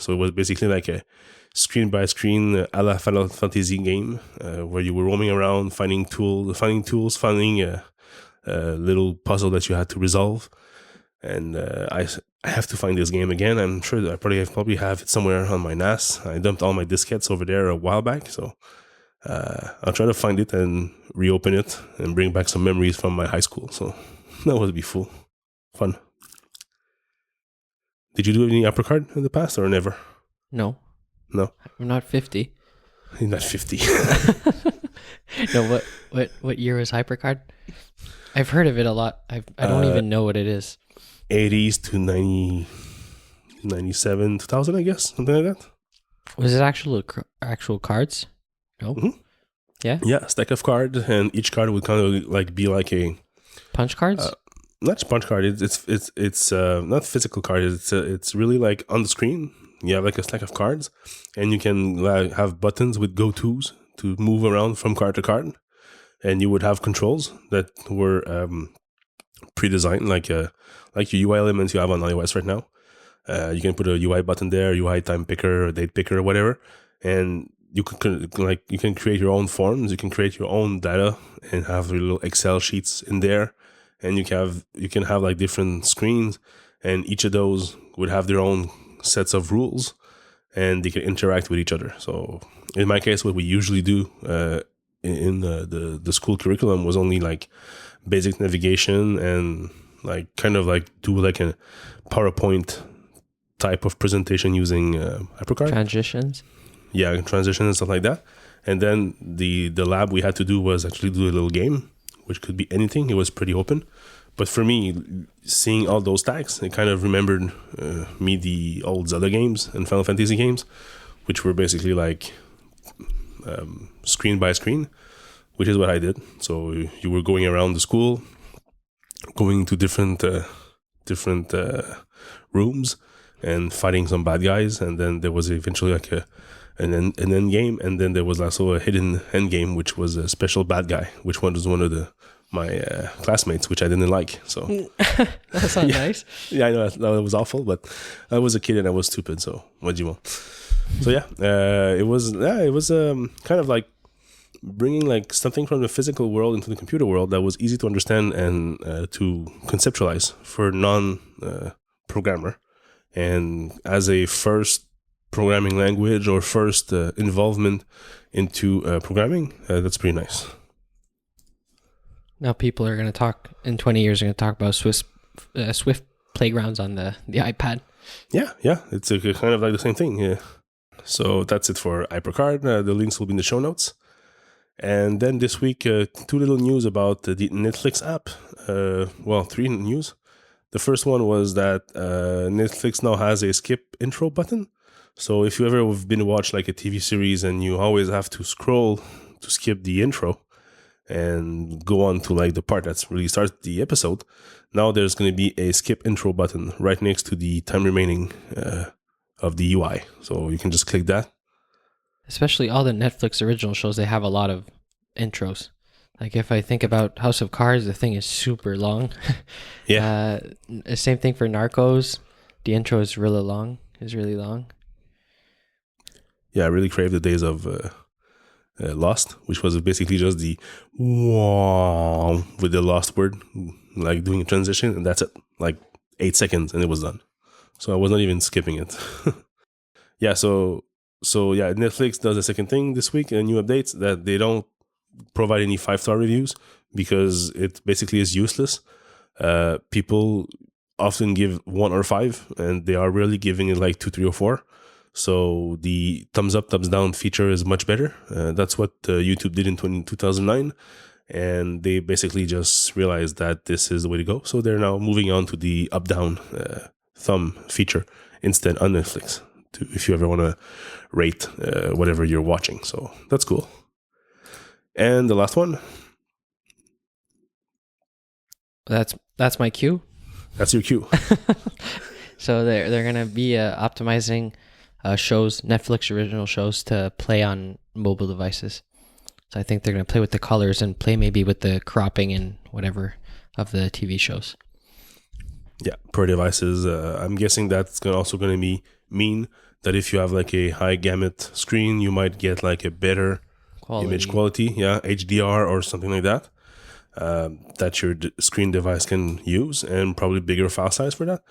So it was basically like a screen-by-screen a la Final Fantasy game where you were roaming around, finding tools, finding a little puzzle that you had to resolve. And I have to find this game again. I'm sure that I probably have it somewhere on my NAS. I dumped all my diskettes over there a while back, so I'll try to find it and reopen it and bring back some memories from my high school. So that would be fun. Did you do any HyperCard in the past or never? No. I'm not 50. You're not 50. No, what year was HyperCard? I've heard of it a lot. I don't even know what it is. 80s to 90, 97, 2000, I guess, something like that. Was it actual cards? No. Mm-hmm. Yeah. Yeah, stack of cards, and each card would kind of like be like a punch cards. Not just punch card. It's not physical cards. It's really like on the screen. You have like a stack of cards, and you can have buttons with go-tos to move around from card to card, and you would have controls that were pre-designed, like your UI elements you have on iOS right now. You can put a UI button there, UI time picker, or date picker, or whatever, and you can create your own forms. You can create your own data and have your little Excel sheets in there, and you can have like different screens, and each of those would have their own sets of rules, and they can interact with each other. So in my case, what we usually do in the school curriculum was only like basic navigation and like kind of like do like a PowerPoint type of presentation using HyperCard. Transitions. transition and stuff like that. And then the lab we had to do was actually do a little game, which could be anything. It was pretty open. But for me, seeing all those tags, it kind of remembered me the old Zelda games and Final Fantasy games, which were basically like screen by screen, which is what I did. So you were going around the school, going to different rooms and fighting some bad guys, and then there was eventually like an end game, and then there was also a hidden end game, which was a special bad guy, which was one of my classmates, which I didn't like. So that's not nice. Yeah, I know that was awful, but I was a kid and I was stupid. So what do you want? So it was kind of like bringing like something from the physical world into the computer world that was easy to understand and to conceptualize for non-programmer. And as a first programming language or first involvement into programming, that's pretty nice. Now people are going to talk, in 20 years, are going to talk about Swift playgrounds on the iPad. Yeah, it's a kind of like the same thing. Yeah. So that's it for HyperCard. The links will be in the show notes. And then this week, 2 little news about the Netflix app. 3 news. The first one was that Netflix now has a skip intro button. So if you ever have been to watch like a TV series and you always have to scroll to skip the intro and go on to like the part that's really starts the episode, now there's going to be a skip intro button right next to the time remaining of the UI. So you can just click that. Especially all the Netflix original shows, they have a lot of intros. Like if I think about House of Cards, the thing is super long. Yeah. Same thing for Narcos. The intro is really long. Yeah, I really crave the days of Lost, which was basically just the wow with the lost word, like doing a transition, and that's it. Like 8 seconds, and it was done. So I was not even skipping it. So Netflix does a second thing this week, new updates that they don't provide any 5-star reviews because it basically is useless. People often give 1 or 5, and they are rarely giving it like 2, 3, or 4. So the thumbs up, thumbs down feature is much better. That's what YouTube did in 2009. And they basically just realized that this is the way to go. So they're now moving on to the up-down thumb feature instead on Netflix, if you ever want to rate whatever you're watching. So that's cool. And the last one. That's my cue. That's your cue. So they're gonna be optimizing shows, Netflix original shows, to play on mobile devices. So I think they're gonna play with the colors and play maybe with the cropping and whatever of the TV shows. Yeah, per devices. I'm guessing that's also going to mean that if you have like a high gamut screen, you might get like a better image quality. Yeah, HDR or something like that. That your screen device can use, and probably bigger file size for that.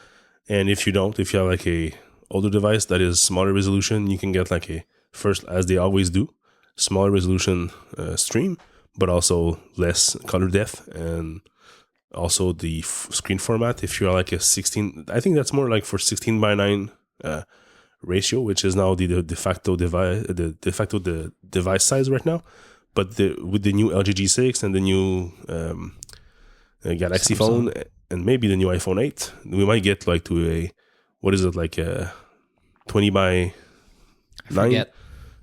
And if you have like a older device that is smaller resolution, you can get like a first, as they always do, smaller resolution stream, but also less color depth and also the screen format. If you're like a 16, I think that's more like for 16:9 ratio, which is now the de facto device size right now. But with the new LG G6 and the new Galaxy phone and maybe the new iPhone 8, we might get like to a, what is it, like a 20:9?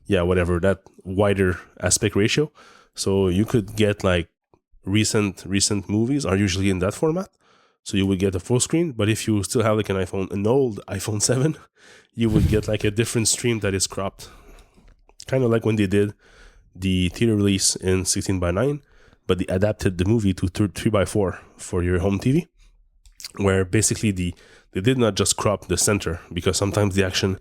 Yeah, whatever, that wider aspect ratio. So you could get like recent movies are usually in that format. So you would get a full screen, but if you still have like an old iPhone 7, you would get like a different stream that is cropped. Kind of like when they did the theater release in 16:9, but they adapted the movie to 3:4 for your home TV, where basically they did not just crop the center, because sometimes the action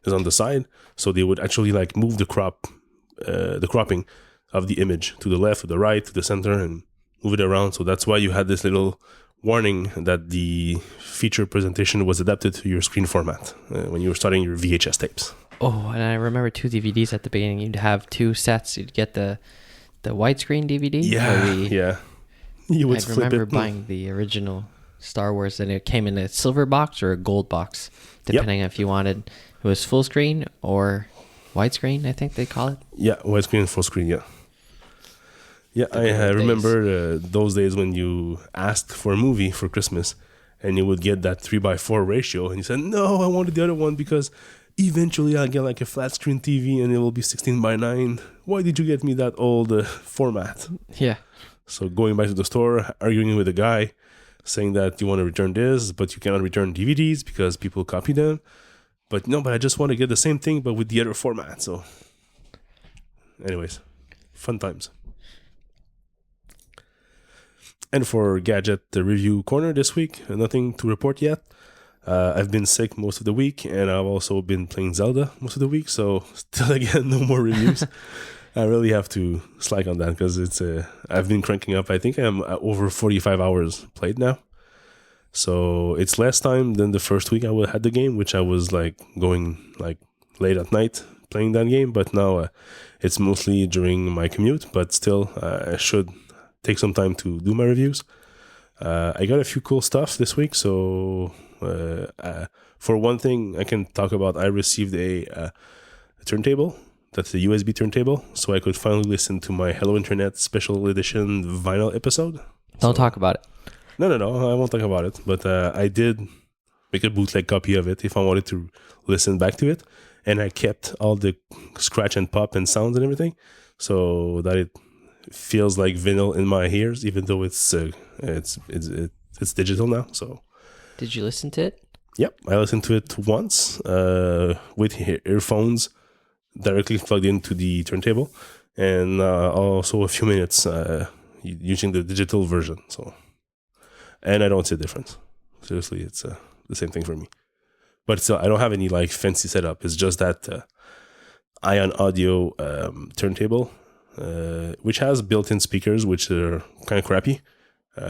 is on the side, so they would actually like move the cropping of the image to the left, to the right, to the center, and move it around. So that's why you had this little warning that the feature presentation was adapted to your screen format when you were starting your VHS tapes. Oh, and I remember 2 DVDs at the beginning. You'd have 2 sets. You'd get the widescreen DVD. Yeah. You would flip it. I remember buying the original Star Wars, and it came in a silver box or a gold box, depending if you wanted it was full screen or widescreen, I think they call it. Yeah, widescreen and full screen, yeah. Yeah, I remember those days when you asked for a movie for Christmas and you would get that 3:4 ratio and you said, no, I wanted the other one because eventually I'll get like a flat screen TV and it will be 16:9. Why did you get me that old format? Yeah. So going back to the store, arguing with a guy, saying that you want to return this, but you cannot return DVDs because people copy them. But no, but I just want to get the same thing, but with the other format. So anyways, fun times. And for Gadget Review Corner this week, nothing to report yet. I've been sick most of the week, and I've also been playing Zelda most of the week. So still, again, no more reviews. I really have to slack on that because I've been cranking up. I think I'm over 45 hours played now. So it's less time than the first week I had the game, which I was like going like late at night playing that game. But now it's mostly during my commute. But still, I should take some time to do my reviews. I got a few cool stuff this week. So for one thing I can talk about, I received a turntable. That's a USB turntable. So I could finally listen to my Hello Internet special edition vinyl episode. Don't talk about it. No, I won't talk about it. But I did make a bootleg copy of it if I wanted to listen back to it. And I kept all the scratch and pop and sounds and everything. So that it feels like vinyl in my ears, even though it's digital now. So, did you listen to it? Yep, I listened to it once with earphones directly plugged into the turntable, and also a few minutes using the digital version. So, and I don't see a difference. Seriously, it's the same thing for me. But still, I don't have any like fancy setup. It's just that Ion Audio turntable. Which has built-in speakers, which are kind of crappy.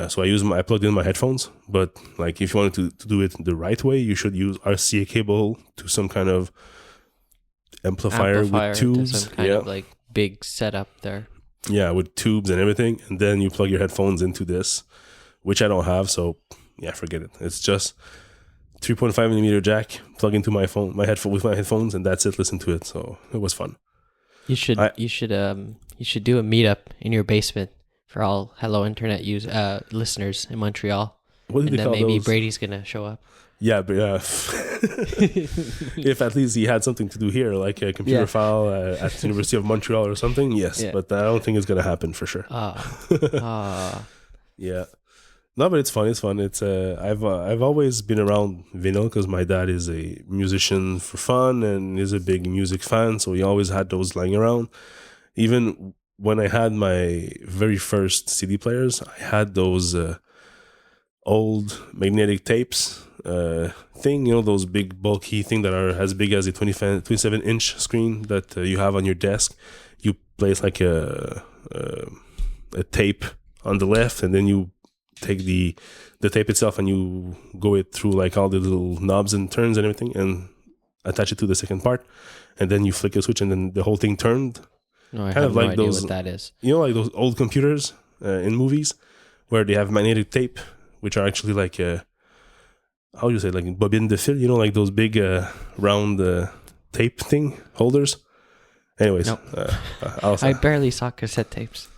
So I plugged in my headphones. But like, if you wanted to do it the right way, you should use RCA cable to some kind of amplifier with tubes. To some kind of like big setup there. Yeah, with tubes and everything, and then you plug your headphones into this, which I don't have. So yeah, forget it. It's just 3.5mm jack, plug into my phone, my headphones, and that's it. Listen to it. So it was fun. You should do a meetup in your basement for all Hello Internet listeners in Montreal. What did they call maybe those? Brady's gonna show up. Yeah, but if at least he had something to do here, like a computer file at the University of Montreal or something, yes. Yeah. But I don't think it's gonna happen for sure. Yeah. No, but it's fun. It's fun. It's I've always been around vinyl because my dad is a musician for fun and is a big music fan, so he always had those lying around. Even when I had my very first CD players, I had those old magnetic tapes thing, those big bulky thing that are as big as a 27-inch screen that you have on your desk. You place like a tape on the left, and then you take the tape itself and you go it through like all the little knobs and turns and everything and attach it to the second part, and then you flick a switch and then the whole thing turned. No, I have no idea what that is. Like those old computers in movies where they have magnetic tape, which are actually like how do you say, like bobine de fil, like those big round tape thing holders. Anyways, nope. I barely saw cassette tapes.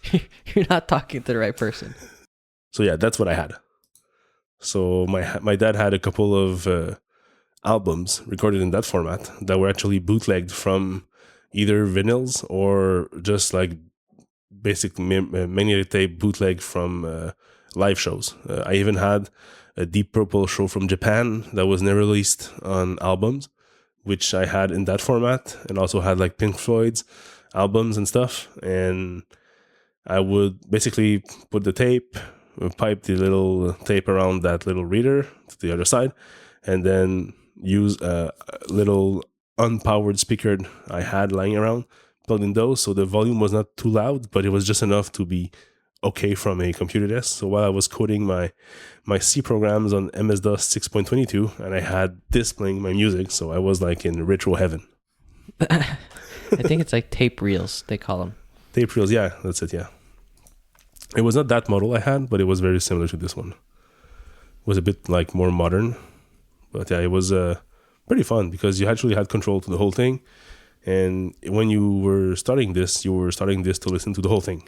You're not talking to the right person. So yeah, that's what I had. So my dad had a couple of albums recorded in that format that were actually bootlegged from either vinyls or just like basic magnetic tape bootleg from live shows. I even had a Deep Purple show from Japan that was never released on albums, which I had in that format, and also had like Pink Floyd's albums and stuff. And I would basically put the tape, pipe the little tape around that little reader to the other side, and then use a little unpowered speaker I had lying around, plugged in those, so the volume was not too loud, but it was just enough to be okay from a computer desk. So while I was coding my C programs on MS-DOS 6.22, and I had this playing my music, so I was like in retro heaven. I think it's like tape reels, they call them. Tape reels, yeah, that's it, yeah. It was not that model I had, but it was very similar to this one. It was a bit like more modern, but yeah, it was pretty fun because you actually had control to the whole thing, And when you were starting this to listen to the whole thing.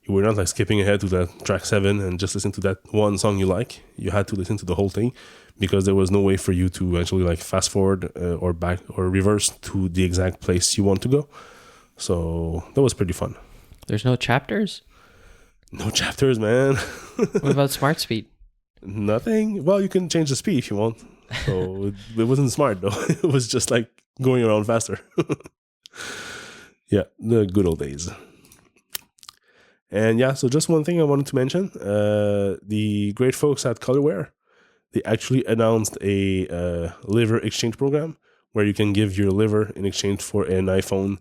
You were not like skipping ahead to that track 7 and just listen to that one song you like. You had to listen to the whole thing because there was no way for you to actually like fast forward or back or reverse to the exact place you want to go. So that was pretty fun. There's no chapters? No chapters, man. What about smart speed? Nothing. Well, you can change the speed if you want. So it wasn't smart though. It was just like going around faster. Yeah, the good old days. And yeah, so just one thing I wanted to mention. The great folks at Colorware, they actually announced a liver exchange program where you can give your liver in exchange for an iPhone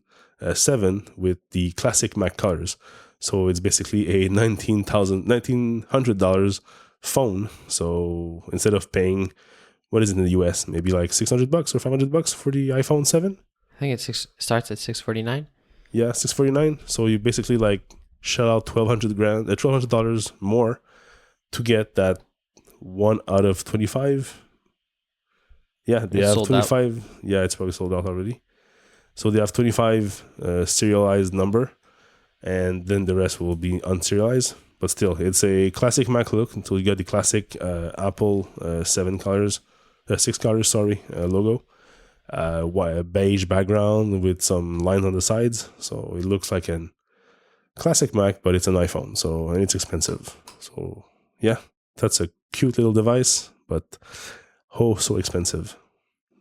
7 with the classic Mac colors. So it's basically a $1,900 phone. So instead of paying, what is it in the US? Maybe like $600 or $500 for the iPhone 7? I think it starts at $649. Yeah, $649. So you basically like shell out $1,200 more to get that 1 out of 25. Yeah, they have 25. Out. Yeah, it's probably sold out already. So they have 25 serialized number, and then the rest will be unserialized. But still, it's a classic Mac look until you get the classic Apple 6 colors, logo. A beige background with some lines on the sides. So it looks like an classic Mac, but it's an iPhone, and it's expensive. So yeah, that's a cute little device, but so expensive.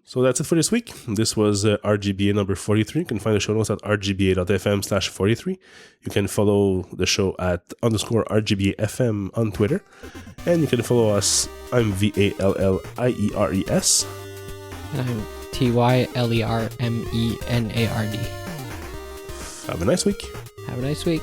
So that's it for this week. This was RGBA number 43. You can find the show notes at rgba.fm/43. You can follow the show at _RGBAfm on Twitter. And you can follow us. I'm VALLIERES. And I'm TYLERMENARD. Have a nice week. Have a nice week.